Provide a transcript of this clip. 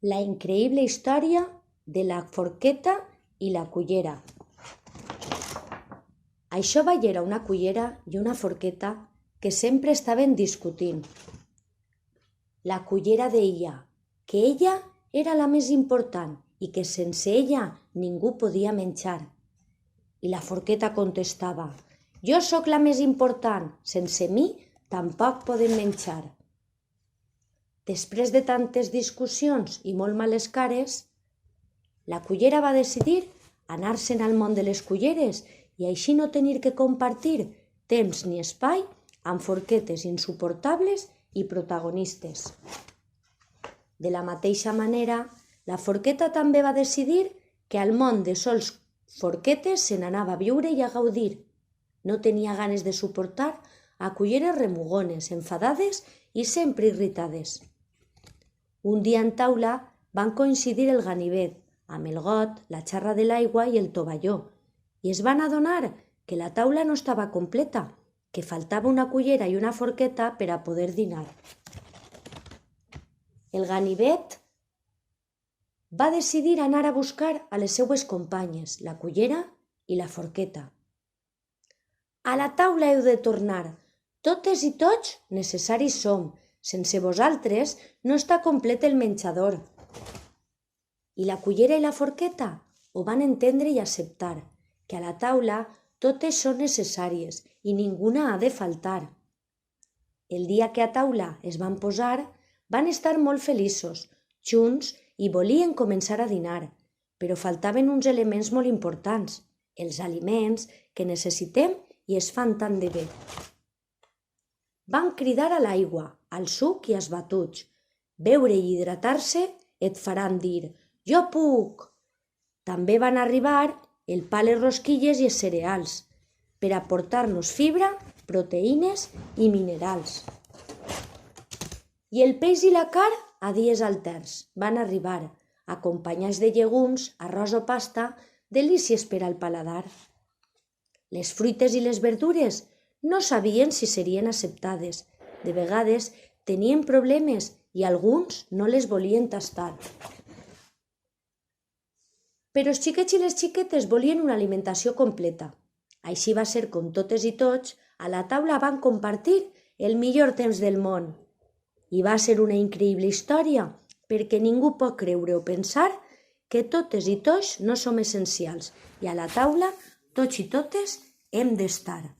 La increïble història de la forqueta i la cullera. Això va era una cullera i una forqueta que sempre estaven discutint. La cullera deia que ella era la més important i que sense ella ningú podia menjar. I la forqueta contestava: «Jo sóc la més important, sense mi tampoc podem menjar». Després de tantes discussions i molt males cares, la cullera va decidir anar-se'n al món de les culleres i així no tenir que compartir temps ni espai amb forquetes insuportables i protagonistes. De la mateixa manera, la forqueta també va decidir que al món de sols forquetes se n'anava a viure i a gaudir. No tenia ganes de suportar a culleres remugones, enfadades i sempre irritades. Un dia en taula van coincidir el ganivet, amb el got, la xarra de l'aigua i el tovalló, i es van adonar que la taula no estava completa, que faltava una cullera i una forqueta per a poder dinar. El ganivet va decidir anar a buscar a les seues companyes, la cullera i la forqueta. «A la taula heu de tornar. Totes i tots necessaris som. Sense vosaltres no està complet el menjador». I la cullera i la forqueta ho van entendre i acceptar, que a la taula totes són necessàries i ninguna ha de faltar. El dia que a taula es van posar, van estar molt feliços, junts, i volien començar a dinar, però faltaven uns elements molt importants, els aliments que necessitem i es fan tant de bé. Van cridar a l'aigua, al suc i als batuts. Beure i hidratar-se et faran dir «Jo puc!». També van arribar el pa, les rosquilles i els cereals per aportar-nos fibra, proteïnes i minerals. I el peix i la carn a dies alterns van arribar, acompanyats de llegums, arròs o pasta, delícies per al paladar. Les fruites i les verdures no sabien si serien acceptades. De vegades tenien problemes i alguns no les volien tastar. Però els xiquets i les xiquetes volien una alimentació completa. Així va ser com totes i tots a la taula van compartir el millor temps del món. I va ser una increïble història perquè ningú pot creure o pensar que totes i tots no som essencials i a la taula tots i totes hem d'estar.